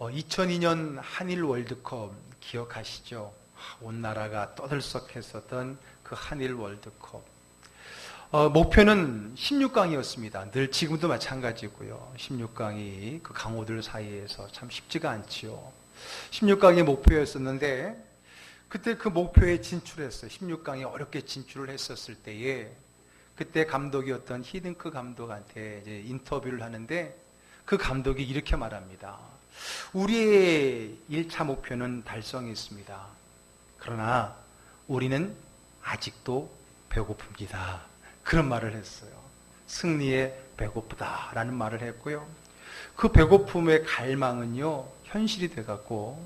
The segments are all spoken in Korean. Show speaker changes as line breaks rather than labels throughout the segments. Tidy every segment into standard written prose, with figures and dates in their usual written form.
2002년 한일 월드컵 기억하시죠? 온 나라가 떠들썩했었던 그 한일 월드컵. 목표는 16강이었습니다. 늘 지금도 마찬가지고요. 16강이 그 강호들 사이에서 참 쉽지가 않지요. 16강이 목표였었는데 그때 그 목표에 진출했어요. 16강에 어렵게 진출을 했었을 때에 그때 감독이었던 히딩크 감독한테 이제 인터뷰를 하는데 그 감독이 이렇게 말합니다. 우리의 1차 목표는 달성했습니다. 그러나 우리는 아직도 배고픕니다. 그런 말을 했어요. 승리에 배고프다라는 말을 했고요. 그 배고픔의 갈망은요, 현실이 돼갖고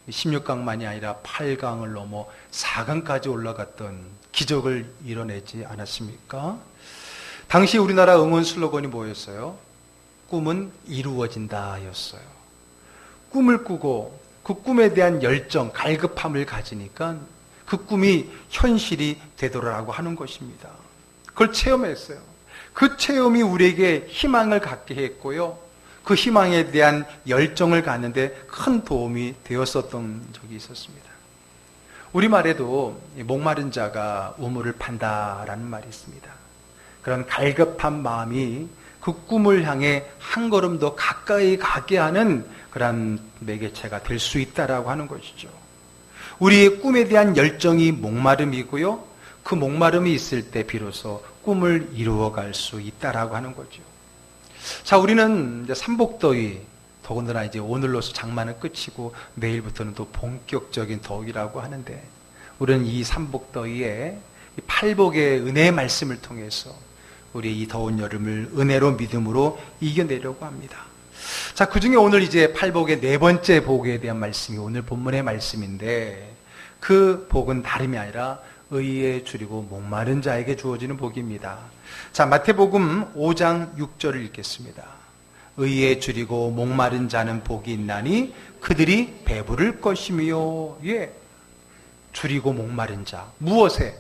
16강만이 아니라 8강을 넘어 4강까지 올라갔던 기적을 이뤄내지 않았습니까? 당시 우리나라 응원 슬로건이 뭐였어요? 꿈은 이루어진다 였어요. 꿈을 꾸고 그 꿈에 대한 열정, 갈급함을 가지니까 그 꿈이 현실이 되더라고 하는 것입니다. 그걸 체험했어요. 그 체험이 우리에게 희망을 갖게 했고요. 그 희망에 대한 열정을 갖는데 큰 도움이 되었었던 적이 있었습니다. 우리말에도 목마른 자가 우물을 판다라는 말이 있습니다. 그런 갈급한 마음이 그 꿈을 향해 한 걸음 더 가까이 가게 하는 그런 매개체가 될 수 있다라고 하는 것이죠. 우리의 꿈에 대한 열정이 목마름이고요. 그 목마름이 있을 때 비로소 꿈을 이루어갈 수 있다라고 하는 거죠. 자, 우리는 이제 삼복더위, 더군다나 이제 오늘로서 장마는 끝이고 내일부터는 또 본격적인 더위라고 하는데 우리는 이 삼복더위에 이 팔복의 은혜의 말씀을 통해서 우리 이 더운 여름을 은혜로 믿음으로 이겨내려고 합니다. 자, 그 중에 오늘 이제 팔복의 네 번째 복에 대한 말씀이 오늘 본문의 말씀인데 그 복은 다름이 아니라 의에 줄이고 목마른 자에게 주어지는 복입니다. 자, 마태복음 5장 6절을 읽겠습니다. 의에 줄이고 목마른 자는 복이 있나니 그들이 배부를 것이며. 예, 줄이고 목마른 자. 무엇에?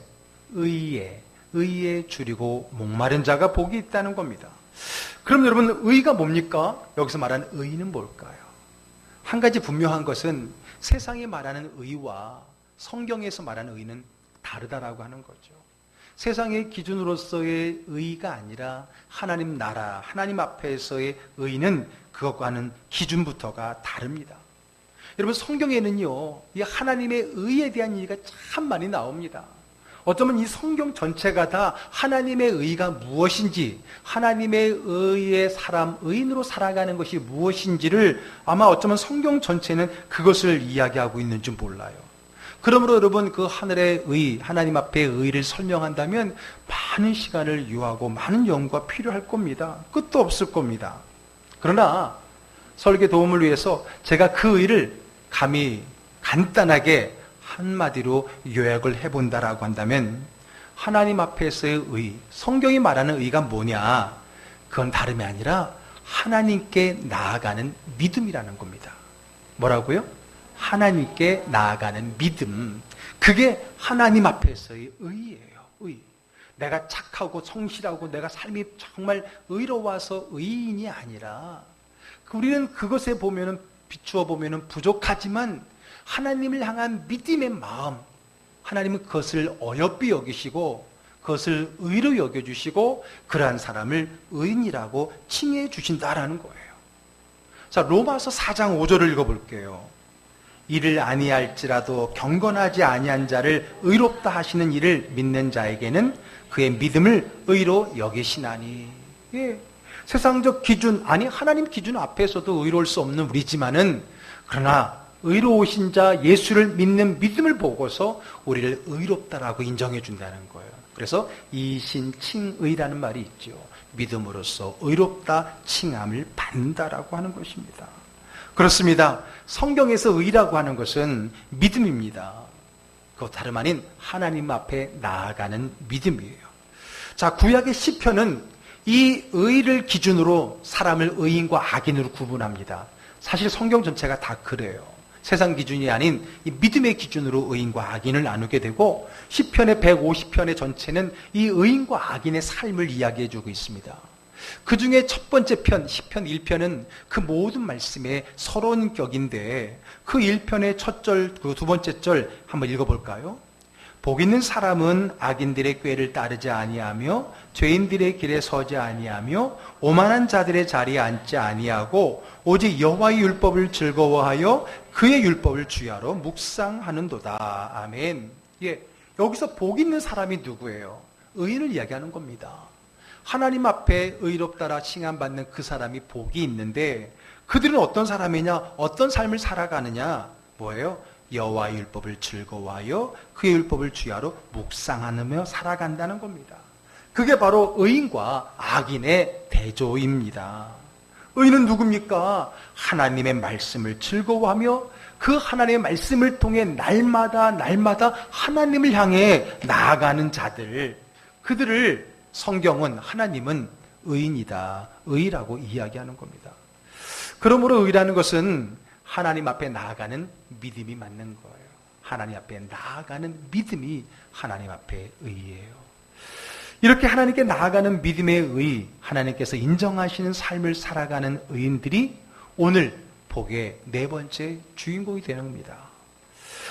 의에 줄이고 목마른 자가 복이 있다는 겁니다. 그럼 여러분, 의가 뭡니까? 여기서 말하는 의는 뭘까요? 한 가지 분명한 것은 세상이 말하는 의와 성경에서 말하는 의는 다르다라고 하는 거죠. 세상의 기준으로서의 의가 아니라 하나님 나라, 하나님 앞에서의 의는 그것과는 기준부터가 다릅니다. 여러분, 성경에는요, 이 하나님의 의에 대한 얘기가 참 많이 나옵니다. 어쩌면 이 성경 전체가 다 하나님의 의가 무엇인지, 하나님의 의의 사람, 의인으로 살아가는 것이 무엇인지를 아마 어쩌면 성경 전체는 그것을 이야기하고 있는지 몰라요. 그러므로 여러분, 그 하늘의 의, 하나님 앞의 의를 설명한다면 많은 시간을 요하고 많은 연구가 필요할 겁니다. 끝도 없을 겁니다. 그러나 설계 도움을 위해서 제가 그 의를 감히 간단하게 한마디로 요약을 해본다라고 한다면 하나님 앞에서의 의, 성경이 말하는 의가 뭐냐? 그건 다름이 아니라 하나님께 나아가는 믿음이라는 겁니다. 뭐라고요? 하나님께 나아가는 믿음. 그게 하나님 앞에서의 의예요. 의. 내가 착하고 성실하고 내가 삶이 정말 의로워서 의인이 아니라 우리는 그것에 보면은 비추어 보면은 부족하지만 하나님을 향한 믿음의 마음, 하나님은 그것을 어여삐 여기시고 그것을 의로 여겨주시고 그러한 사람을 의인이라고 칭해 주신다라는 거예요. 자, 로마서 4장 5절을 읽어볼게요. 이를 아니할지라도 경건하지 아니한 자를 의롭다 하시는 이를 믿는 자에게는 그의 믿음을 의로 여기시나니. 예, 세상적 기준, 아니 하나님 기준 앞에서도 의로울 수 없는 우리지만은 그러나 의로우신 자 예수를 믿는 믿음을 보고서 우리를 의롭다라고 인정해 준다는 거예요. 그래서 이신칭의라는 말이 있죠. 믿음으로써 의롭다 칭함을 받는다라고 하는 것입니다. 그렇습니다. 성경에서 의라고 하는 것은 믿음입니다. 그것 다름 아닌 하나님 앞에 나아가는 믿음이에요. 자, 구약의 시편은 이 의를 기준으로 사람을 의인과 악인으로 구분합니다. 사실 성경 전체가 다 그래요. 세상 기준이 아닌 이 믿음의 기준으로 의인과 악인을 나누게 되고 시편의 150편의 전체는 이 의인과 악인의 삶을 이야기해 주고 있습니다. 그 중에 첫 번째 편, 시편 1편은 그 모든 말씀의 서론격인데 그 1편의 첫 절, 그 두 번째 절 한번 읽어볼까요? 복 있는 사람은 악인들의 꾀를 따르지 아니하며 죄인들의 길에 서지 아니하며 오만한 자들의 자리에 앉지 아니하고 오직 여호와의 율법을 즐거워하여 그의 율법을 주야로 묵상하는도다. 아멘. 예, 여기서 복 있는 사람이 누구예요? 의인을 이야기하는 겁니다. 하나님 앞에 의롭다라 칭함받는 그 사람이 복이 있는데 그들은 어떤 사람이냐? 어떤 삶을 살아가느냐? 뭐예요? 여호와의 율법을 즐거워하여 그의 율법을 주야로 묵상하며 살아간다는 겁니다. 그게 바로 의인과 악인의 대조입니다. 의인은 누굽니까? 하나님의 말씀을 즐거워하며 그 하나님의 말씀을 통해 날마다 하나님을 향해 나아가는 자들, 그들을 성경은 하나님은 의인이다, 의라고 이야기하는 겁니다. 그러므로 의라는 것은 하나님 앞에 나아가는 믿음이 맞는 거예요. 하나님 앞에 나아가는 믿음이 하나님 앞에 의예요. 이렇게 하나님께 나아가는 믿음의 의, 하나님께서 인정하시는 삶을 살아가는 의인들이 오늘 복의 네 번째 주인공이 되는 겁니다.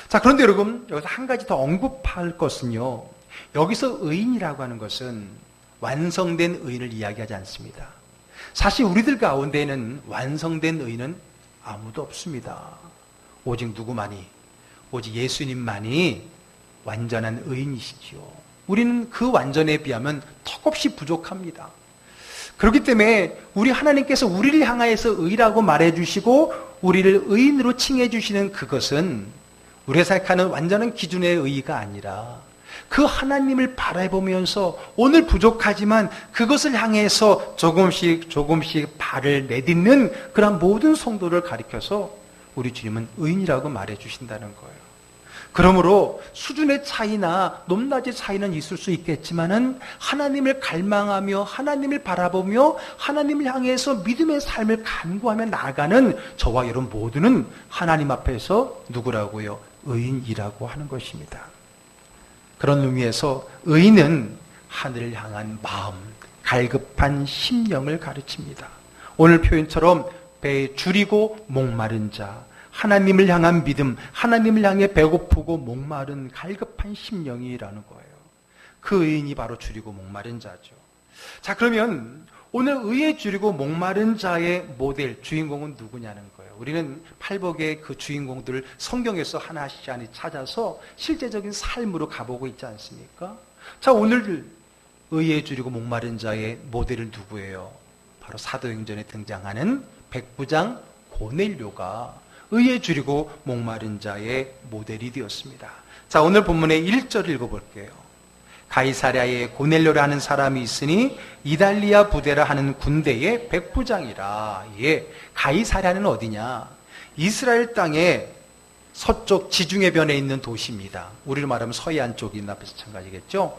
자, 그런데 여러분, 여기서 한 가지 더 언급할 것은요, 여기서 의인이라고 하는 것은 완성된 의인을 이야기하지 않습니다. 사실 우리들 가운데는 완성된 의인은 아무도 없습니다. 오직 누구만이, 오직 예수님만이 완전한 의인이시지요. 우리는 그 완전에 비하면 턱없이 부족합니다. 그렇기 때문에 우리 하나님께서 우리를 향하여서 의라고 말해주시고 우리를 의인으로 칭해주시는 그것은 우리가 생각하는 완전한 기준의 의의가 아니라 그 하나님을 바라보면서 오늘 부족하지만 그것을 향해서 조금씩 발을 내딛는 그런 모든 성도를 가리켜서 우리 주님은 의인이라고 말해주신다는 거예요. 그러므로 수준의 차이나 높낮이 차이는 있을 수 있겠지만은 하나님을 갈망하며 하나님을 바라보며 하나님을 향해서 믿음의 삶을 간구하며 나아가는 저와 여러분 모두는 하나님 앞에서 누구라고요? 의인이라고 하는 것입니다. 그런 의미에서 의인은 하늘을 향한 마음, 갈급한 심령을 가르칩니다. 오늘 표현처럼 배에 줄이고 목마른 자, 하나님을 향한 믿음, 하나님을 향해 배고프고 목마른 갈급한 심령이라는 거예요. 그 의인이 바로 줄이고 목마른 자죠. 자, 그러면 오늘 의에 줄이고 목마른 자의 모델, 주인공은 누구냐는 거예요. 우리는 팔복의 그 주인공들을 성경에서 하나씩 찾아서 실제적인 삶으로 가보고 있지 않습니까? 자, 오늘 의에 줄이고 목마른 자의 모델은 누구예요? 바로 사도행전에 등장하는 백부장 고넬료가 의에 줄이고 목마른 자의 모델이 되었습니다. 자, 오늘 본문의 1절 읽어볼게요. 가이사랴에 고넬료라는 사람이 있으니 이달리아 부대라 하는 군대의 백부장이라. 예, 가이사랴는 어디냐? 이스라엘 땅의 서쪽 지중해 변에 있는 도시입니다. 우리로 말하면 서해안 쪽이나 마찬가지겠죠.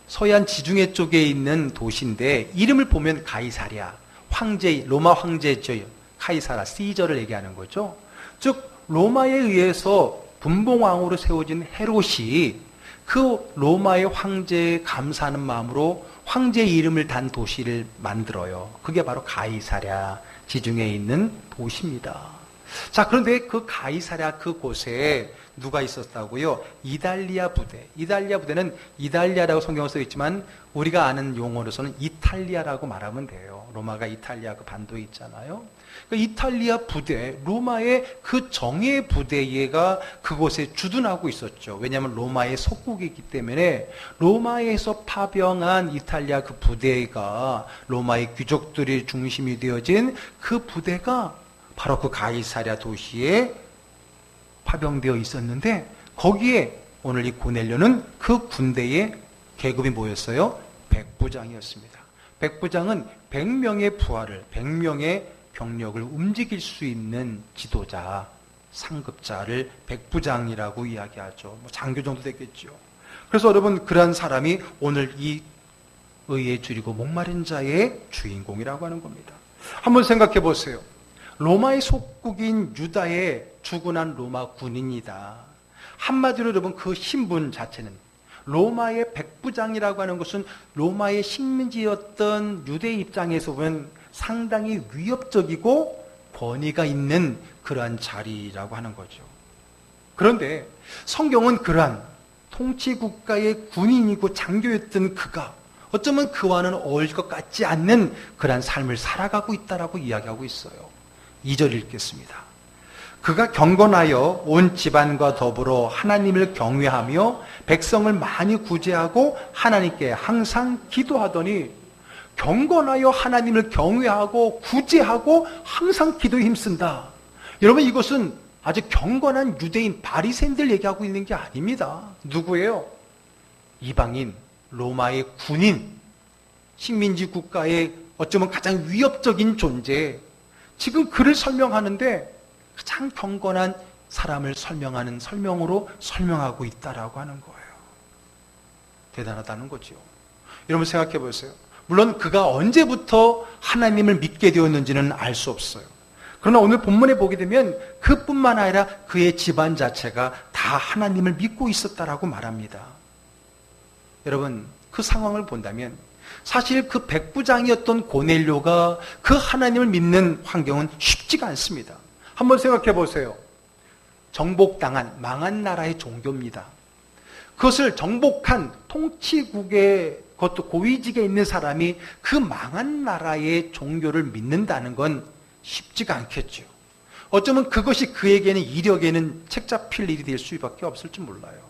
서해안 지중해 쪽에 있는 도시인데 이름을 보면 가이사랴, 황제, 로마 황제죠. 카이사라, 시저를 얘기하는 거죠. 즉 로마에 의해서 분봉왕으로 세워진 헤롯이 그 로마의 황제에 감사하는 마음으로 황제의 이름을 단 도시를 만들어요. 그게 바로 가이사랴 지중해에 있는 도시입니다. 자, 그런데 그 가이사랴 그곳에 누가 있었다고요? 이달리아 부대. 이달리아 부대는 이달리아라고 성경에 써 있지만 우리가 아는 용어로서는 이탈리아라고 말하면 돼요. 로마가 이탈리아 그 반도에 있잖아요. 그 이탈리아 부대, 로마의 그 정예 부대가 그곳에 주둔하고 있었죠. 왜냐하면 로마의 속국이기 때문에 로마에서 파병한 이탈리아 그 부대가 로마의 귀족들이 중심이 되어진 그 부대가 바로 그 가이사랴 도시에 파병되어 있었는데 거기에 오늘 이 고넬료는 그 군대의 계급이 뭐였어요? 백부장이었습니다. 백부장은 100명의 부하를, 100명의 병력을 움직일 수 있는 지도자, 상급자를 백부장이라고 이야기하죠. 뭐 장교 정도 됐겠죠. 그래서 여러분, 그러한 사람이 오늘 이 의에 줄이고 목마른 자의 주인공이라고 하는 겁니다. 한번 생각해 보세요. 로마의 속국인 유다의 주둔한 로마 군인이다. 한마디로 여러분 그 신분 자체는 로마의 백부장이라고 하는 것은 로마의 식민지였던 유대 입장에서 보면 상당히 위협적이고 권위가 있는 그러한 자리라고 하는 거죠. 그런데 성경은 그러한 통치국가의 군인이고 장교였던 그가 어쩌면 그와는 어울릴 것 같지 않는 그러한 삶을 살아가고 있다라고 이야기하고 있어요. 2절 읽겠습니다. 그가 경건하여 온 집안과 더불어 하나님을 경외하며 백성을 많이 구제하고 하나님께 항상 기도하더니, 경건하여 하나님을 경외하고 구제하고 항상 기도에 힘쓴다. 여러분, 이것은 아주 경건한 유대인 바리새인들 얘기하고 있는 게 아닙니다. 누구예요? 이방인, 로마의 군인, 식민지 국가의 어쩌면 가장 위협적인 존재. 지금 그를 설명하는데 가장 경건한 사람을 설명하는 설명으로 설명하고 있다라고 하는 거예요. 대단하다는 거죠. 여러분 생각해 보세요. 물론 그가 언제부터 하나님을 믿게 되었는지는 알 수 없어요. 그러나 오늘 본문에 보게 되면 그뿐만 아니라 그의 집안 자체가 다 하나님을 믿고 있었다라고 말합니다. 여러분, 그 상황을 본다면 사실 그 백부장이었던 고넬료가 그 하나님을 믿는 환경은 쉽지가 않습니다. 한번 생각해 보세요. 정복당한 망한 나라의 종교입니다. 그것을 정복한 통치국의 그것도 고위직에 있는 사람이 그 망한 나라의 종교를 믿는다는 건 쉽지가 않겠죠. 어쩌면 그것이 그에게는 이력에는 책 잡힐 일이 될 수밖에 없을 줄 몰라요.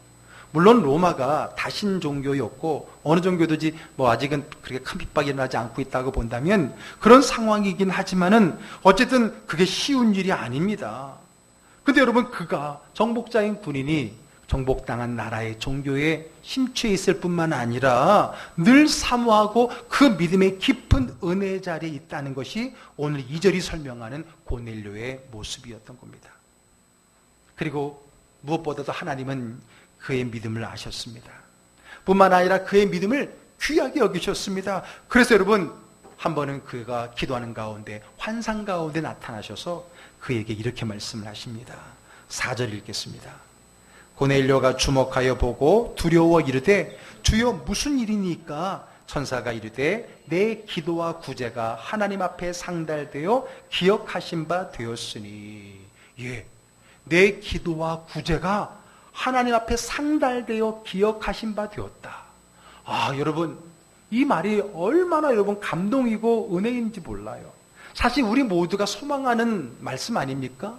물론 로마가 다신 종교였고 어느 종교든지 아직은 그렇게 큰 핍박이 일어나지 않고 있다고 본다면 그런 상황이긴 하지만은 어쨌든 그게 쉬운 일이 아닙니다. 근데 여러분, 그가 정복자인 군인이 정복당한 나라의 종교에 심취해 있을 뿐만 아니라 늘 사모하고 그 믿음의 깊은 은혜 자리에 있다는 것이 오늘 2절이 설명하는 고넬료의 모습이었던 겁니다. 그리고 무엇보다도 하나님은 그의 믿음을 아셨습니다. 뿐만 아니라 그의 믿음을 귀하게 여기셨습니다. 그래서 여러분, 한 번은 그가 기도하는 가운데 환상 가운데 나타나셔서 그에게 이렇게 말씀을 하십니다. 4절 읽겠습니다. 고넬료가 주목하여 보고 두려워 이르되 주여 무슨 일이니까? 천사가 이르되 내 기도와 구제가 하나님 앞에 상달되어 기억하신 바 되었으니. 예, 내 기도와 구제가 하나님 앞에 상달되어 기억하신 바 되었다. 여러분, 이 말이 얼마나 여러분 감동이고 은혜인지 몰라요. 사실 우리 모두가 소망하는 말씀 아닙니까?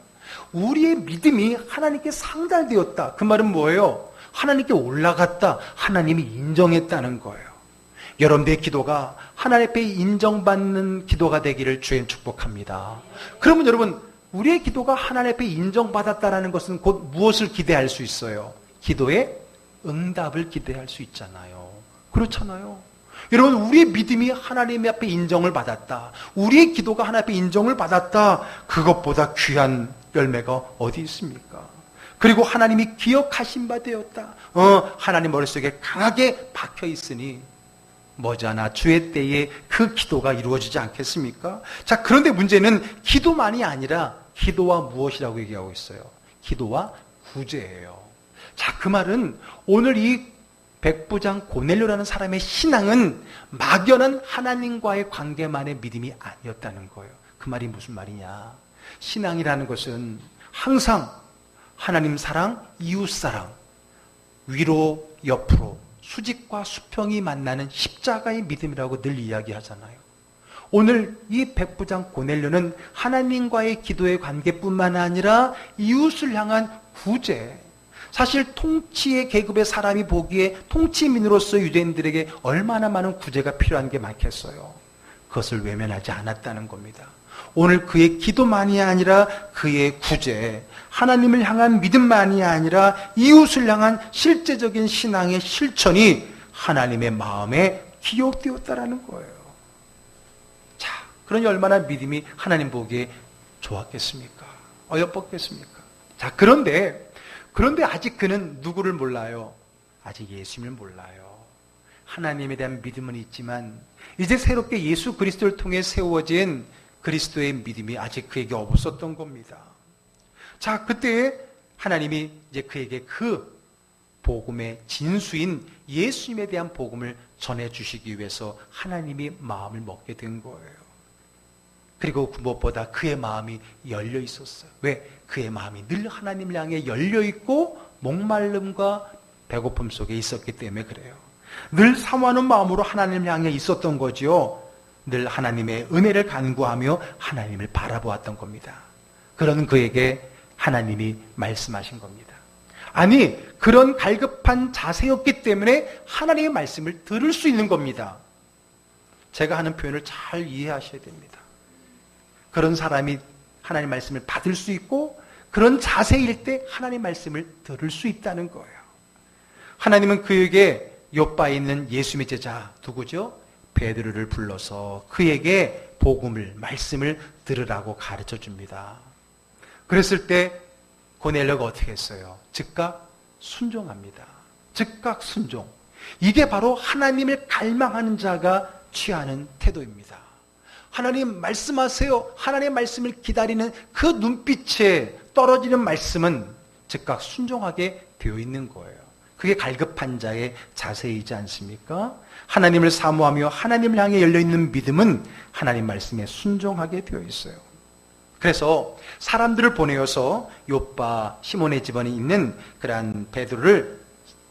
우리의 믿음이 하나님께 상달되었다. 그 말은 뭐예요? 하나님께 올라갔다. 하나님이 인정했다는 거예요. 여러분들의 기도가 하나님 앞에 인정받는 기도가 되기를 주님 축복합니다. 그러면 여러분, 우리의 기도가 하나님 앞에 인정받았다는 것은 곧 무엇을 기대할 수 있어요? 기도의 응답을 기대할 수 있잖아요. 그렇잖아요. 여러분, 우리의 믿음이 하나님 앞에 인정을 받았다. 우리의 기도가 하나님 앞에 인정을 받았다. 그것보다 귀한 열매가 어디 있습니까? 그리고 하나님이 기억하신 바 되었다. 하나님 머릿속에 강하게 박혀 있으니 머지않아 주의 때에 그 기도가 이루어지지 않겠습니까? 자, 그런데 문제는 기도만이 아니라 기도와 무엇이라고 얘기하고 있어요? 기도와 구제예요. 자, 그 말은 오늘 이 백부장 고넬료라는 사람의 신앙은 막연한 하나님과의 관계만의 믿음이 아니었다는 거예요. 그 말이 무슨 말이냐? 신앙이라는 것은 항상 하나님 사랑, 이웃 사랑, 위로 옆으로 수직과 수평이 만나는 십자가의 믿음이라고 늘 이야기하잖아요. 오늘 이 백부장 고넬료는 하나님과의 기도의 관계뿐만 아니라 이웃을 향한 구제, 사실 통치의 계급의 사람이 보기에 통치민으로서 유대인들에게 얼마나 많은 구제가 필요한 게 많겠어요. 그것을 외면하지 않았다는 겁니다. 오늘 그의 기도만이 아니라 그의 구제, 하나님을 향한 믿음만이 아니라 이웃을 향한 실제적인 신앙의 실천이 하나님의 마음에 기억되었다라는 거예요. 자, 그러니 얼마나 믿음이 하나님 보기에 좋았겠습니까? 어여뻤겠습니까? 자, 그런데 아직 그는 누구를 몰라요? 아직 예수님을 몰라요. 하나님에 대한 믿음은 있지만 이제 새롭게 예수 그리스도를 통해 세워진 그리스도의 믿음이 아직 그에게 없었던 겁니다. 자, 그때 하나님이 이제 그에게 그 복음의 진수인 예수님에 대한 복음을 전해주시기 위해서 하나님이 마음을 먹게 된 거예요. 그리고 무엇보다 그의 마음이 열려 있었어요. 왜? 그의 마음이 늘 하나님을 향해 열려 있고 목마름과 배고픔 속에 있었기 때문에 그래요. 늘 사모하는 마음으로 하나님을 향해 있었던 거지요. 늘 하나님의 은혜를 간구하며 하나님을 바라보았던 겁니다. 그런 그에게 하나님이 말씀하신 겁니다. 아니, 그런 갈급한 자세였기 때문에 하나님의 말씀을 들을 수 있는 겁니다. 제가 하는 표현을 잘 이해하셔야 됩니다. 그런 사람이 하나님의 말씀을 받을 수 있고 그런 자세일 때 하나님의 말씀을 들을 수 있다는 거예요. 하나님은 그에게 욥바에 있는 예수님의 제자 누구죠? 베드로를 불러서 그에게 복음을, 말씀을 들으라고 가르쳐 줍니다. 그랬을 때 고넬료가 어떻게 했어요? 즉각 순종합니다. 즉각 순종. 이게 바로 하나님을 갈망하는 자가 취하는 태도입니다. 하나님 말씀하세요. 하나님의 말씀을 기다리는 그 눈빛에 떨어지는 말씀은 즉각 순종하게 되어 있는 거예요. 그게 갈급한 자의 자세이지 않습니까? 하나님을 사모하며 하나님을 향해 열려있는 믿음은 하나님 말씀에 순종하게 되어 있어요. 그래서 사람들을 보내어서 욥바 시몬의 집안에 있는 그러한 베드로를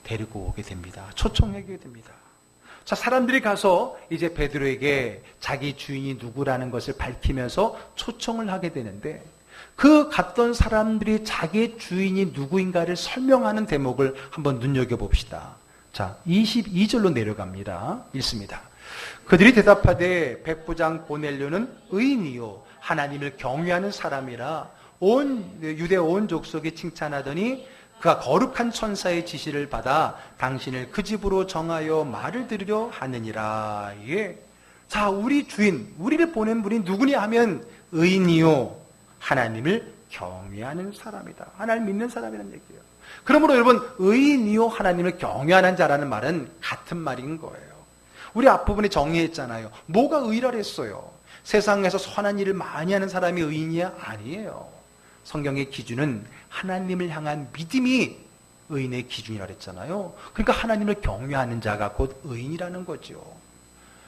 데리고 오게 됩니다. 초청하게 됩니다. 자, 사람들이 가서 이제 베드로에게 자기 주인이 누구라는 것을 밝히면서 초청을 하게 되는데 그 갔던 사람들이 자기의 주인이 누구인가를 설명하는 대목을 한번 눈여겨봅시다. 자, 22절로 내려갑니다. 읽습니다. 그들이 대답하되 백부장 고넬료는 의인이요 하나님을 경외하는 사람이라 유대 온 족속이 칭찬하더니 그가 거룩한 천사의 지시를 받아 당신을 그 집으로 정하여 말을 들으려 하느니라. 예. 자, 우리 주인, 우리를 보낸 분이 누구냐 하면 의인이요 하나님을 경외하는 사람이다. 하나님 믿는 사람이라는 얘기예요. 그러므로 여러분, 의인이요 하나님을 경외하는 자라는 말은 같은 말인 거예요. 우리 앞부분에 정리했잖아요. 뭐가 의라 했어요? 세상에서 선한 일을 많이 하는 사람이 의인이야? 아니에요. 성경의 기준은 하나님을 향한 믿음이 의인의 기준이라 그랬잖아요. 그러니까 하나님을 경외하는 자가 곧 의인이라는 거죠.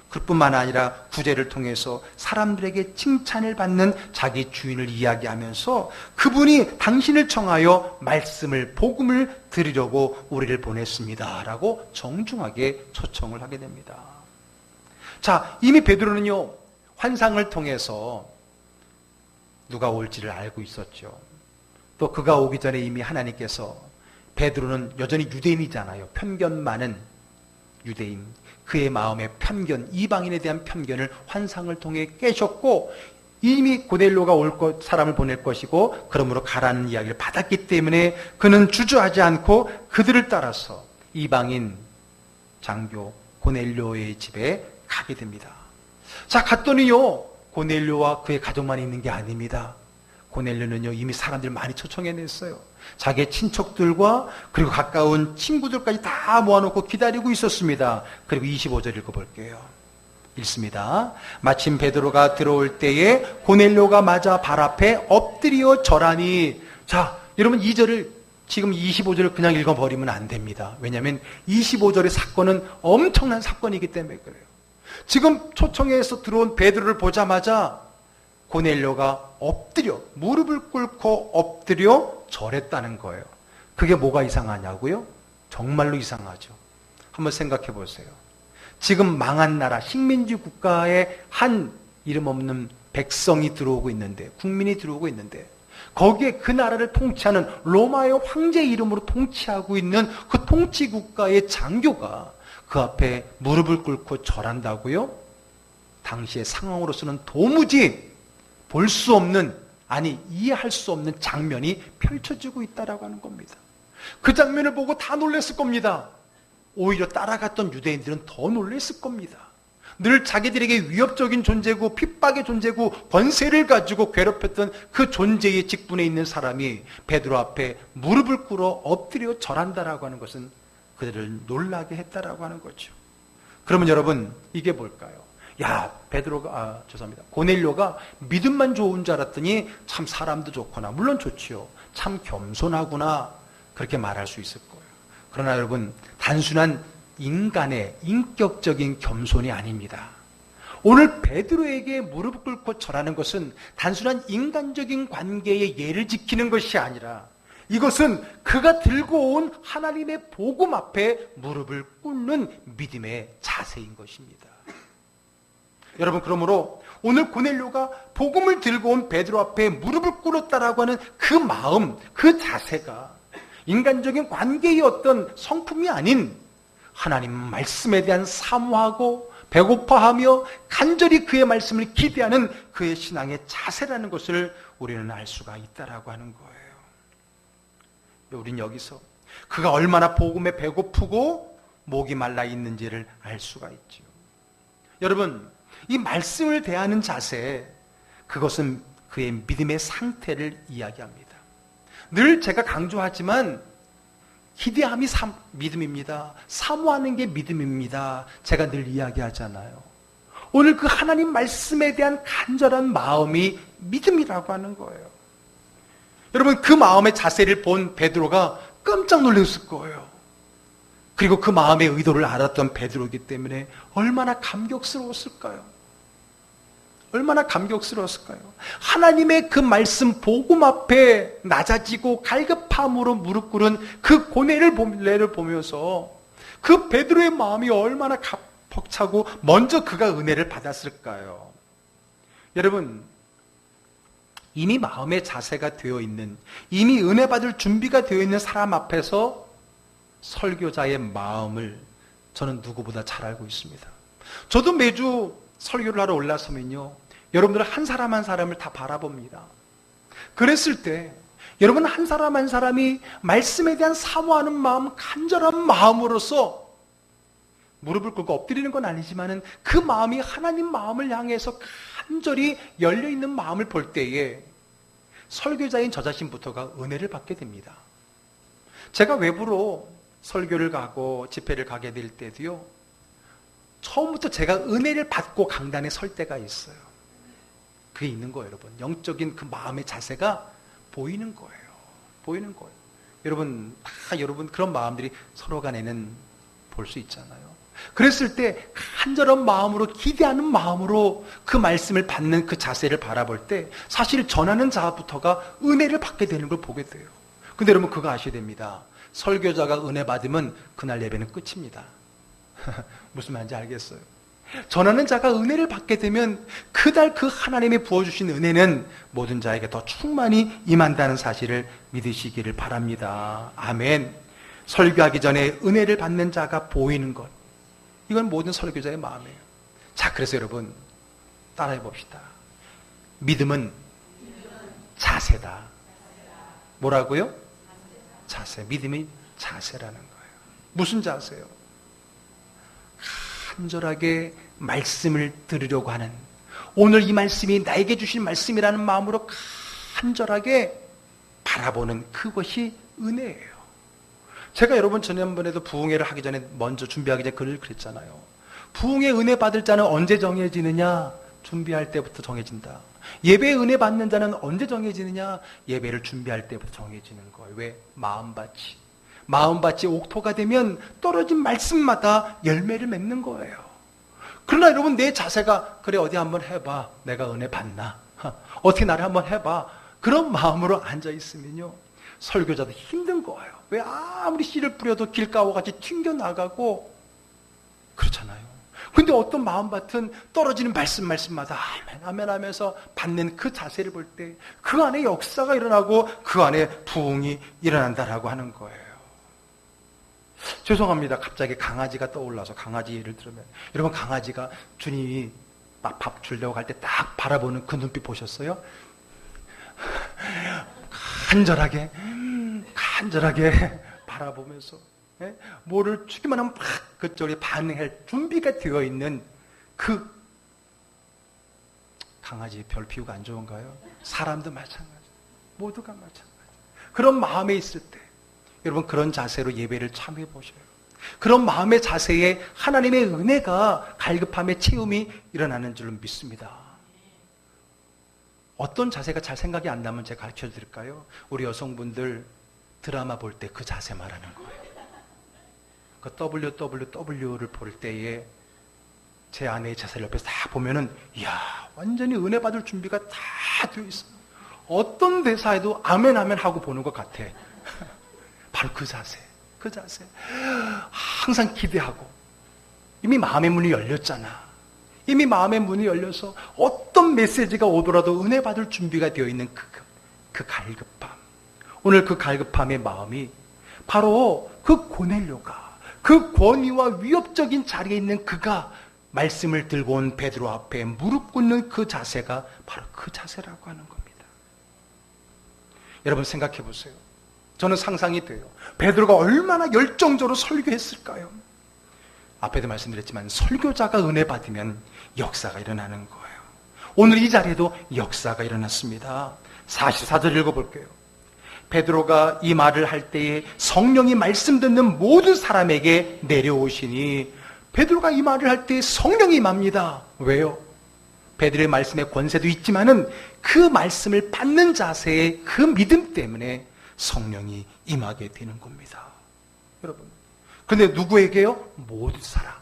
그뿐만 아니라 구제를 통해서 사람들에게 칭찬을 받는 자기 주인을 이야기하면서 그분이 당신을 청하여 말씀을, 복음을 들으려고 우리를 보냈습니다 라고 정중하게 초청을 하게 됩니다. 자, 이미 베드로는요 환상을 통해서 누가 올지를 알고 있었죠. 또 그가 오기 전에 이미 하나님께서 베드로는 여전히 유대인이잖아요. 편견 많은 유대인, 그의 마음의 편견, 이방인에 대한 편견을 환상을 통해 깨셨고 이미 고넬료가 사람을 보낼 것이고 그러므로 가라는 이야기를 받았기 때문에 그는 주저하지 않고 그들을 따라서 이방인 장교 고넬료의 집에 가게 됩니다. 자, 갔더니요 고넬료와 그의 가족만 있는 게 아닙니다. 고넬료는요 이미 사람들 많이 초청해냈어요. 자기의 친척들과 그리고 가까운 친구들까지 다 모아놓고 기다리고 있었습니다. 그리고 25절 읽어볼게요. 읽습니다. 마침 베드로가 들어올 때에 고넬료가 맞아 발 앞에 엎드려 절하니. 자, 여러분 2절을 지금 25절을 그냥 읽어버리면 안 됩니다. 왜냐하면 25절의 사건은 엄청난 사건이기 때문에 그래요. 지금 초청해서 들어온 베드로를 보자마자 고넬료가 엎드려 무릎을 꿇고 엎드려 절했다는 거예요. 그게 뭐가 이상하냐고요? 정말로 이상하죠. 한번 생각해 보세요. 지금 망한 나라 식민지 국가에 한 이름 없는 백성이 들어오고 있는데, 국민이 들어오고 있는데 거기에 그 나라를 통치하는 로마의 황제 이름으로 통치하고 있는 그 통치 국가의 장교가 그 앞에 무릎을 꿇고 절한다고요? 당시의 상황으로서는 도무지 볼 수 없는, 아니 이해할 수 없는 장면이 펼쳐지고 있다라고 하는 겁니다. 그 장면을 보고 다 놀랐을 겁니다. 오히려 따라갔던 유대인들은 더 놀랐을 겁니다. 늘 자기들에게 위협적인 존재고 핍박의 존재고 권세를 가지고 괴롭혔던 그 존재의 직분에 있는 사람이 베드로 앞에 무릎을 꿇어 엎드려 절한다라고 하는 것은 그들을 놀라게 했다라고 하는 거죠. 그러면 여러분 이게 뭘까요? 야, 베드로가 고넬료가 믿음만 좋은 줄 알았더니 참 사람도 좋구나. 물론 좋지요. 참 겸손하구나. 그렇게 말할 수 있을 거예요. 그러나 여러분, 단순한 인간의 인격적인 겸손이 아닙니다. 오늘 베드로에게 무릎을 꿇고 절하는 것은 단순한 인간적인 관계의 예를 지키는 것이 아니라 이것은 그가 들고 온 하나님의 복음 앞에 무릎을 꿇는 믿음의 자세인 것입니다. 여러분, 그러므로 오늘 고넬료가 복음을 들고 온 베드로 앞에 무릎을 꿇었다라고 하는 그 마음, 그 자세가 인간적인 관계의 어떤 성품이 아닌 하나님 말씀에 대한 사모하고 배고파하며 간절히 그의 말씀을 기대하는 그의 신앙의 자세라는 것을 우리는 알 수가 있다라고 하는 거예요. 우린 여기서 그가 얼마나 복음에 배고프고 목이 말라 있는지를 알 수가 있죠. 여러분, 이 말씀을 대하는 자세, 그것은 그의 믿음의 상태를 이야기합니다. 늘 제가 강조하지만 기대함이 믿음입니다. 사모하는 게 믿음입니다. 제가 늘 이야기하잖아요. 오늘 그 하나님 말씀에 대한 간절한 마음이 믿음이라고 하는 거예요. 여러분, 그 마음의 자세를 본 베드로가 깜짝 놀랐을 거예요. 그리고 그 마음의 의도를 알았던 베드로이기 때문에 얼마나 감격스러웠을까요? 얼마나 감격스러웠을까요? 하나님의 그 말씀 복음 앞에 낮아지고 갈급함으로 무릎 꿇은 그 고넬을 보면서 그 베드로의 마음이 얼마나 벅차고 먼저 그가 은혜를 받았을까요? 여러분, 이미 마음의 자세가 되어 있는, 이미 은혜 받을 준비가 되어 있는 사람 앞에서 설교자의 마음을 저는 누구보다 잘 알고 있습니다. 저도 매주 설교를 하러 올라서면요, 여러분들 한 사람 한 사람을 다 바라봅니다. 그랬을 때 여러분 한 사람 한 사람이 말씀에 대한 사모하는 마음, 간절한 마음으로서 무릎을 꿇고 엎드리는 건 아니지만은 그 마음이 하나님 마음을 향해서 간절히 열려있는 마음을 볼 때에 설교자인 저 자신부터가 은혜를 받게 됩니다. 제가 외부로 설교를 가고 집회를 가게 될 때도요, 처음부터 제가 은혜를 받고 강단에 설 때가 있어요. 그게 있는 거예요, 여러분. 영적인 그 마음의 자세가 보이는 거예요. 보이는 거예요. 여러분, 다 여러분 그런 마음들이 서로 간에는 볼 수 있잖아요. 그랬을 때 간절한 마음으로, 기대하는 마음으로 그 말씀을 받는 그 자세를 바라볼 때 사실 전하는 자부터가 은혜를 받게 되는 걸 보게 돼요. 근데 여러분, 그거 아셔야 됩니다. 설교자가 은혜 받으면 그날 예배는 끝입니다. 무슨 말인지 알겠어요? 전하는 자가 은혜를 받게 되면 그날 그 하나님이 부어주신 은혜는 모든 자에게 더 충만히 임한다는 사실을 믿으시기를 바랍니다. 아멘. 설교하기 전에 은혜를 받는 자가 보이는 것, 이건 모든 설교자의 마음이에요. 자, 그래서 여러분 따라해 봅시다. 믿음은 자세다. 뭐라고요? 자세. 믿음이 자세라는 거예요. 무슨 자세요? 간절하게 말씀을 들으려고 하는, 오늘 이 말씀이 나에게 주신 말씀이라는 마음으로 간절하게 바라보는 그것이 은혜예요. 제가 여러분 지난번에도 부흥회를 하기 전에 먼저 준비하기 전에 글을 그랬잖아요. 부흥회 은혜 받을 자는 언제 정해지느냐? 준비할 때부터 정해진다. 예배의 은혜 받는 자는 언제 정해지느냐? 예배를 준비할 때부터 정해지는 거예요. 왜? 마음밭이 옥토가 되면 떨어진 말씀마다 열매를 맺는 거예요. 그러나 여러분, 내 자세가 그래 어디 한번 해봐, 내가 은혜 받나, 어떻게 나를 한번 해봐, 그런 마음으로 앉아있으면요 설교자도 힘든 거예요. 왜? 아무리 씨를 뿌려도 길가와 같이 튕겨나가고 그렇잖아요. 근데 어떤 마음밭은 떨어지는 말씀마다 아멘 아멘 하면서 받는 그 자세를 볼 때 그 안에 역사가 일어나고 그 안에 부흥이 일어난다라고 하는 거예요. 죄송합니다. 갑자기 강아지가 떠올라서 강아지 예를 들면, 여러분 강아지가 주님이 막 밥 주려고 할 때 딱 바라보는 그 눈빛 보셨어요? 간절하게 바라보면서 뭐를 주기만 하면 막 그쪽에 반응할 준비가 되어 있는 그 강아지 별 피우가 안 좋은가요? 사람도 마찬가지, 모두가 마찬가지. 그런 마음에 있을 때 여러분 그런 자세로 예배를 참여해 보셔요. 그런 마음의 자세에 하나님의 은혜가 갈급함의 체험이 일어나는 줄로 믿습니다. 어떤 자세가 잘 생각이 안 나면 제가 가르쳐 드릴까요? 우리 여성분들 드라마 볼 때 그 자세 말하는 거예요. 그 WWW를 볼 때에 제 아내의 자세를 옆에서 다 보면은, 이야, 완전히 은혜 받을 준비가 다 되어 있어. 어떤 대사에도 아멘 아멘 하고 보는 것 같아. 바로 그 자세. 항상 기대하고. 이미 마음의 문이 열렸잖아. 이미 마음의 문이 열려서 어떤 메시지가 오더라도 은혜 받을 준비가 되어 있는 그 갈급함. 오늘 그 갈급함의 마음이 바로 그 고넬료가, 그 권위와 위협적인 자리에 있는 그가 말씀을 들고 온 베드로 앞에 무릎 꿇는 그 자세가 바로 그 자세라고 하는 겁니다. 여러분 생각해 보세요. 저는 상상이 돼요. 베드로가 얼마나 열정적으로 설교했을까요? 앞에도 말씀드렸지만 설교자가 은혜 받으면 역사가 일어나는 거예요. 오늘 이 자리에도 역사가 일어났습니다. 44절 읽어볼게요. 베드로가 이 말을 할 때에 성령이 말씀 듣는 모든 사람에게 내려오시니, 베드로가 이 말을 할 때 성령이 임합니다. 왜요? 베드로의 말씀의 권세도 있지만은 그 말씀을 받는 자세의 그 믿음 때문에 성령이 임하게 되는 겁니다. 여러분, 그런데 누구에게요? 모든 사람.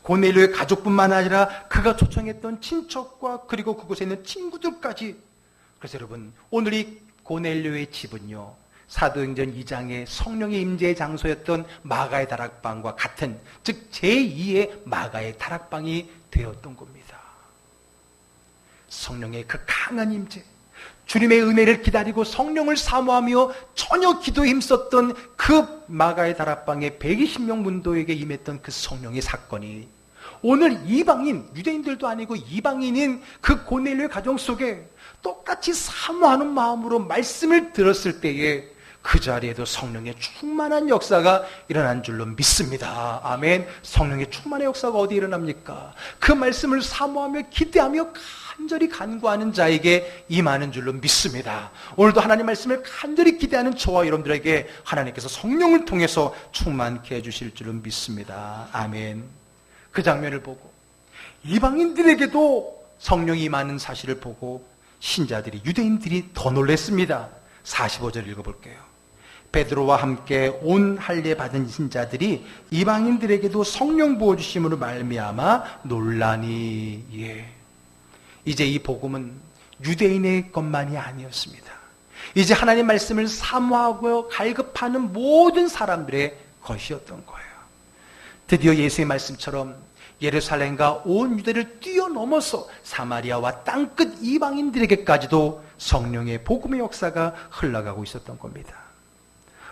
고넬료의 가족뿐만 아니라 그가 초청했던 친척과 그리고 그곳에 있는 친구들까지. 그래서 여러분, 오늘 이 고넬료의 집은요, 사도행전 2장의 성령의 임재의 장소였던 마가의 다락방과 같은, 즉 제2의 마가의 다락방이 되었던 겁니다. 성령의 그 강한 임재, 주님의 은혜를 기다리고 성령을 사모하며 전혀 기도에 힘썼던 그 마가의 다락방에 120명 문도에게 임했던 그 성령의 사건이 오늘 이방인, 유대인들도 아니고 이방인인 그 고넬료의 가정 속에 똑같이 사모하는 마음으로 말씀을 들었을 때에 그 자리에도 성령의 충만한 역사가 일어난 줄로 믿습니다. 아멘. 성령의 충만한 역사가 어디 일어납니까? 그 말씀을 사모하며 기대하며 간절히 간구하는 자에게 임하는 줄로 믿습니다. 오늘도 하나님 말씀을 간절히 기대하는 저와 여러분들에게 하나님께서 성령을 통해서 충만케 해주실 줄로 믿습니다. 아멘. 그 장면을 보고 이방인들에게도 성령이 임하는 사실을 보고 신자들이, 유대인들이 더 놀랐습니다. 45절 읽어볼게요. 베드로와 함께 온 할례 받은 신자들이 이방인들에게도 성령 부어주심으로 말미암아 놀라니. 예. 이제 이 복음은 유대인의 것만이 아니었습니다. 이제 하나님 말씀을 사모하고 갈급하는 모든 사람들의 것이었던 거예요. 드디어 예수의 말씀처럼 예루살렘과 온 유대를 뛰어넘어서 사마리아와 땅끝 이방인들에게까지도 성령의 복음의 역사가 흘러가고 있었던 겁니다.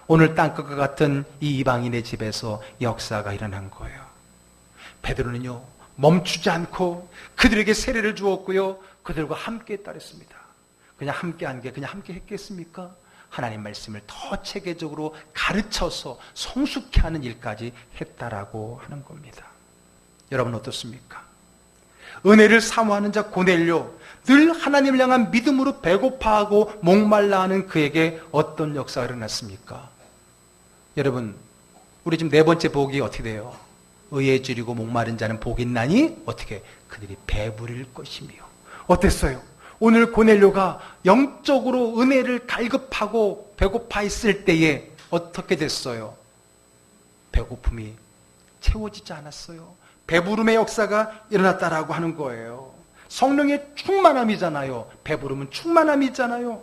오늘 땅끝과 같은 이 이방인의 집에서 역사가 일어난 거예요. 베드로는요, 멈추지 않고 그들에게 세례를 주었고요, 그들과 함께 따랐습니다. 그냥 함께한 게 그냥 함께 했겠습니까? 하나님 말씀을 더 체계적으로 가르쳐서 성숙케 하는 일까지 했다라고 하는 겁니다. 여러분 어떻습니까? 은혜를 사모하는 자 고넬료, 늘 하나님을 향한 믿음으로 배고파하고 목말라하는 그에게 어떤 역사가 일어났습니까? 여러분, 우리 지금 네 번째 복이 어떻게 돼요? 의에 줄이고 목마른 자는 복이 있나니 어떻게? 그들이 배부릴 것이며. 어땠어요? 오늘 고넬료가 영적으로 은혜를 갈급하고 배고파 있을 때에 어떻게 됐어요? 배고픔이 채워지지 않았어요. 배부름의 역사가 일어났다라고 하는 거예요. 성령의 충만함이잖아요. 배부름은 충만함이잖아요.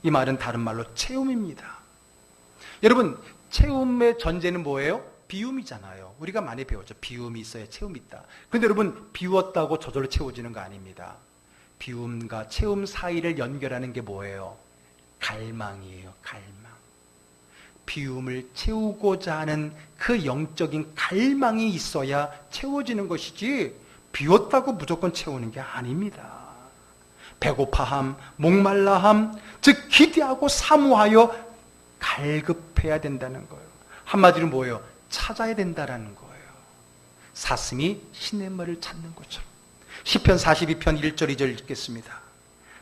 이 말은 다른 말로 채움입니다. 여러분, 채움의 전제는 뭐예요? 비움이잖아요. 우리가 많이 배웠죠. 비움이 있어야 채움이 있다. 그런데 여러분, 비웠다고 저절로 채워지는 거 아닙니다. 비움과 채움 사이를 연결하는 게 뭐예요? 갈망이에요. 갈망. 비움을 채우고자 하는 그 영적인 갈망이 있어야 채워지는 것이지, 비웠다고 무조건 채우는 게 아닙니다. 배고파함, 목말라함, 즉 기대하고 사모하여 갈급해야 된다는 거예요. 한마디로 뭐예요? 찾아야 된다는 거예요. 사슴이 시냇물을 찾는 것처럼. 시편 42편 1절 2절 읽겠습니다.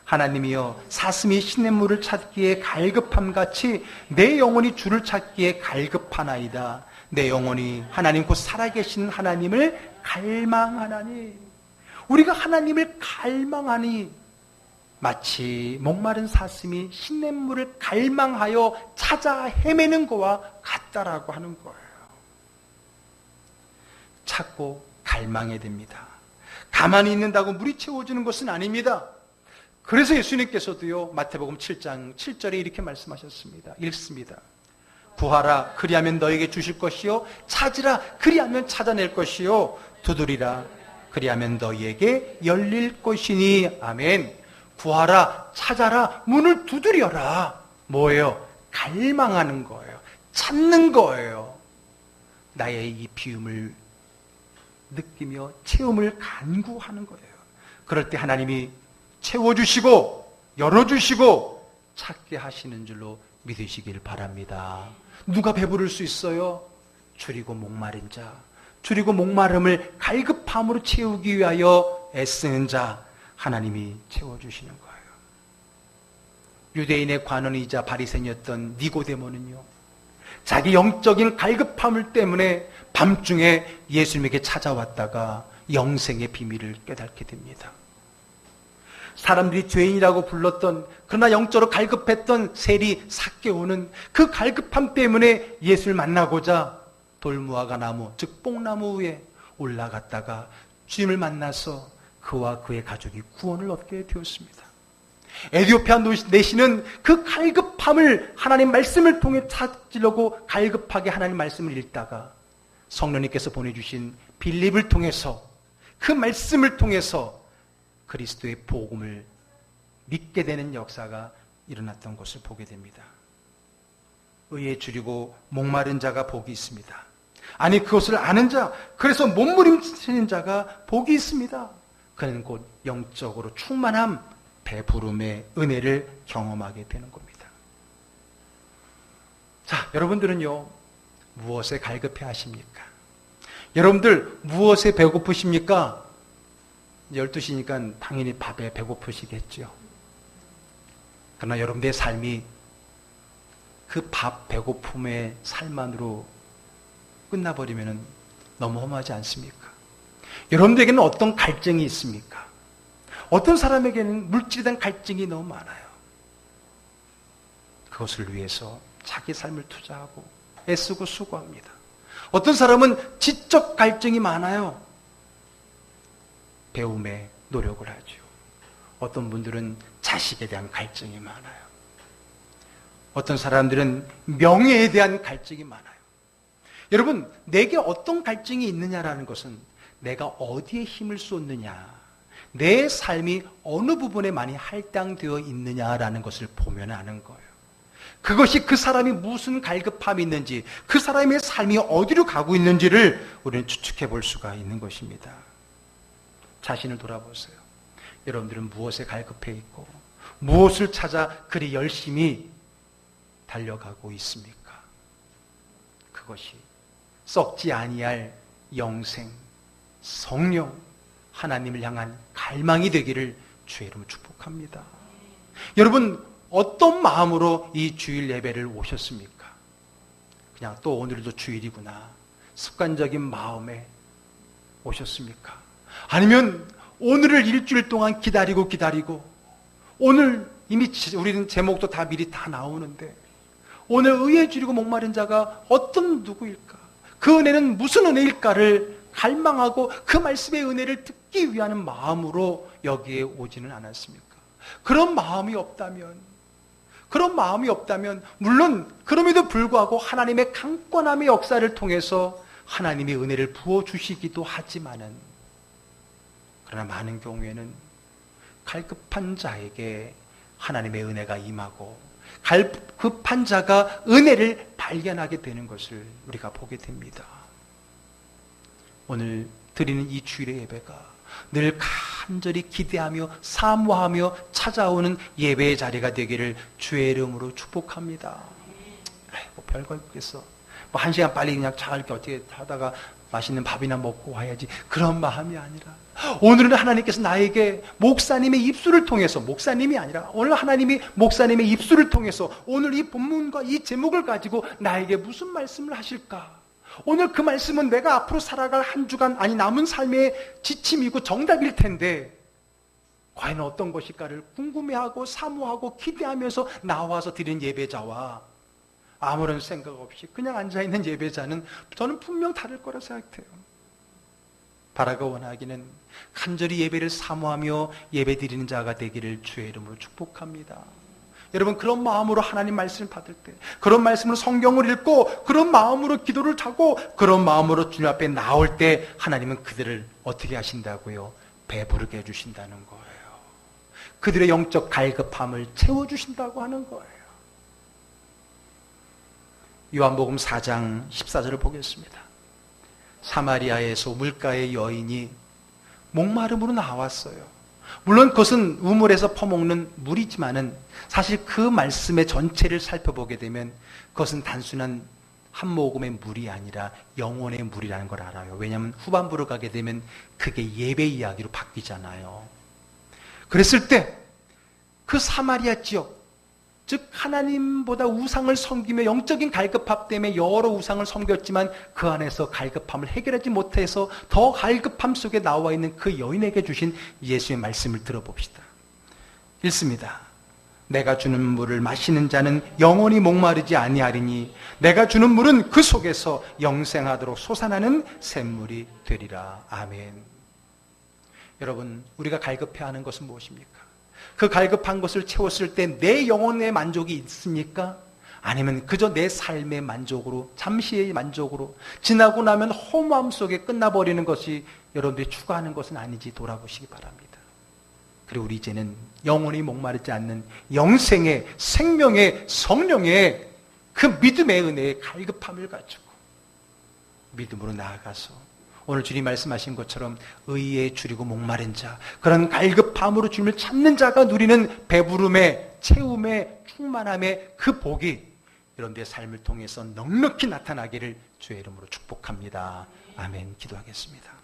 하나님이여, 사슴이 시냇물을 찾기에 갈급함같이 내 영혼이 주를 찾기에 갈급하나이다. 내 영혼이 하나님 곧 살아계신 하나님을 갈망하나니. 우리가 하나님을 갈망하니 마치 목마른 사슴이 시냇물을 갈망하여 찾아 헤매는 것과 같다라고 하는 거예요. 찾고 갈망해야 됩니다. 가만히 있는다고 물이 채워지는 것은 아닙니다. 그래서 예수님께서도요, 마태복음 7장 7절에 이렇게 말씀하셨습니다. 읽습니다. 구하라 그리하면 너에게 주실 것이요, 찾으라 그리하면 찾아낼 것이요, 두드리라 그리하면 너희에게 열릴 것이니. 아멘. 구하라, 찾아라, 문을 두드려라. 뭐예요? 갈망하는 거예요. 찾는 거예요. 나의 이 비움을 느끼며 체험을 간구하는 거예요. 그럴 때 하나님이 채워주시고 열어주시고 찾게 하시는 줄로 믿으시길 바랍니다. 누가 배부를 수 있어요? 줄이고 목마른 자, 줄이고 목마름을 갈급함으로 채우기 위하여 애쓰는 자, 하나님이 채워주시는 거예요. 유대인의 관원이자 바리새인이었던 니고데모는요, 자기 영적인 갈급함을 때문에 밤중에 예수님에게 찾아왔다가 영생의 비밀을 깨닫게 됩니다. 사람들이 죄인이라고 불렀던, 그러나 영적으로 갈급했던 세리 삭개오는 그 갈급함 때문에 예수를 만나고자 돌무화과 나무, 즉 뽕나무 위에 올라갔다가 주님을 만나서 그와 그의 가족이 구원을 얻게 되었습니다. 에티오피아 내시는 그 갈급함을 하나님 말씀을 통해 찾으려고 갈급하게 하나님 말씀을 읽다가 성령님께서 보내주신 빌립을 통해서, 그 말씀을 통해서 그리스도의 복음을 믿게 되는 역사가 일어났던 것을 보게 됩니다. 의에 줄이고 목마른 자가 복이 있습니다. 아니, 그것을 아는 자, 그래서 몸부림치는 자가 복이 있습니다. 그는 곧 영적으로 충만함, 배부름의 은혜를 경험하게 되는 겁니다. 자, 여러분들은요, 무엇에 갈급해 하십니까? 여러분들 무엇에 배고프십니까? 12시니까 당연히 밥에 배고프시겠죠. 그러나 여러분들의 삶이 그 밥 배고픔의 삶만으로 끝나버리면 너무 험하지 않습니까? 여러분들에게는 어떤 갈증이 있습니까? 어떤 사람에게는 물질에 대한 갈증이 너무 많아요. 그것을 위해서 자기 삶을 투자하고 애쓰고 수고합니다. 어떤 사람은 지적 갈증이 많아요. 배움에 노력을 하죠. 어떤 분들은 자식에 대한 갈증이 많아요. 어떤 사람들은 명예에 대한 갈증이 많아요. 여러분, 내게 어떤 갈증이 있느냐라는 것은 내가 어디에 힘을 쏟느냐, 내 삶이 어느 부분에 많이 할당되어 있느냐라는 것을 보면 아는 거예요. 그것이 그 사람이 무슨 갈급함이 있는지, 그 사람의 삶이 어디로 가고 있는지를 우리는 추측해 볼 수가 있는 것입니다. 자신을 돌아보세요. 여러분들은 무엇에 갈급해 있고 무엇을 찾아 그리 열심히 달려가고 있습니까? 그것이 썩지 아니할 영생, 성령, 하나님을 향한 갈망이 되기를 주의 이름으로 축복합니다. 여러분, 어떤 마음으로 이 주일 예배를 오셨습니까? 그냥 또 오늘도 주일이구나, 습관적인 마음에 오셨습니까? 아니면 오늘을 일주일 동안 기다리고 오늘 이미 우리는 제목도 다 미리 다 나오는데 오늘 의에 줄이고 목마른 자가 어떤 누구일까? 그 은혜는 무슨 은혜일까를 갈망하고 그 말씀의 은혜를 듣기 위한 마음으로 여기에 오지는 않았습니까? 그런 마음이 없다면 물론 그럼에도 불구하고 하나님의 강권함의 역사를 통해서 하나님의 은혜를 부어주시기도 하지만은, 그러나 많은 경우에는 갈급한 자에게 하나님의 은혜가 임하고 갈급한 자가 은혜를 발견하게 되는 것을 우리가 보게 됩니다. 오늘 드리는 이 주일의 예배가 늘 간절히 기대하며 사모하며 찾아오는 예배의 자리가 되기를 주의 이름으로 축복합니다. 뭐 별거 있겠어. 뭐 1시간 빨리 그냥 잘 어떻게 하다가 맛있는 밥이나 먹고 와야지, 그런 마음이 아니라 오늘은 하나님께서 나에게 목사님의 입술을 통해서, 목사님이 아니라 오늘 하나님이 목사님의 입술을 통해서 오늘 이 본문과 이 제목을 가지고 나에게 무슨 말씀을 하실까? 오늘 그 말씀은 내가 앞으로 살아갈 한 주간, 아니 남은 삶의 지침이고 정답일 텐데 과연 어떤 것일까를 궁금해하고 사모하고 기대하면서 나와서 드리는 예배자와 아무런 생각 없이 그냥 앉아있는 예배자는 저는 분명 다를 거라 생각해요. 바라고 원하기는 간절히 예배를 사모하며 예배드리는 자가 되기를 주의 이름으로 축복합니다. 여러분, 그런 마음으로 하나님 말씀을 받을 때, 그런 말씀으로 성경을 읽고, 그런 마음으로 기도를 하고, 그런 마음으로 주님 앞에 나올 때 하나님은 그들을 어떻게 하신다고요? 배부르게 해주신다는 거예요. 그들의 영적 갈급함을 채워주신다고 하는 거예요. 요한복음 4장 14절을 보겠습니다. 사마리아에서 물가의 여인이 목마름으로 나왔어요. 물론 그것은 우물에서 퍼먹는 물이지만은 사실 그 말씀의 전체를 살펴보게 되면 그것은 단순한 한 모금의 물이 아니라 영혼의 물이라는 걸 알아요. 왜냐하면 후반부로 가게 되면 그게 예배 이야기로 바뀌잖아요. 그랬을 때 그 사마리아 지역, 즉 하나님보다 우상을 섬기며 영적인 갈급함 때문에 여러 우상을 섬겼지만 그 안에서 갈급함을 해결하지 못해서 더 갈급함 속에 나와 있는 그 여인에게 주신 예수의 말씀을 들어봅시다. 읽습니다. 내가 주는 물을 마시는 자는 영원히 목마르지 아니하리니 내가 주는 물은 그 속에서 영생하도록 솟아나는 샘물이 되리라. 아멘. 여러분, 우리가 갈급해하는 것은 무엇입니까? 그 갈급한 것을 채웠을 때 내 영혼의 만족이 있습니까? 아니면 그저 내 삶의 만족으로, 잠시의 만족으로 지나고 나면 허무함 속에 끝나버리는 것이 여러분들이 추구하는 것은 아닌지 돌아보시기 바랍니다. 그리고 우리 이제는 영혼이 목마르지 않는 영생의, 생명의, 성령의 그 믿음의 은혜의 갈급함을 가지고 믿음으로 나아가서 오늘 주님 말씀하신 것처럼 의에 줄이고 목마른 자, 그런 갈급함으로 주님을 찾는 자가 누리는 배부름의, 채움의, 충만함의 그 복이 여러분들의 삶을 통해서 넉넉히 나타나기를 주의 이름으로 축복합니다. 아멘. 기도하겠습니다.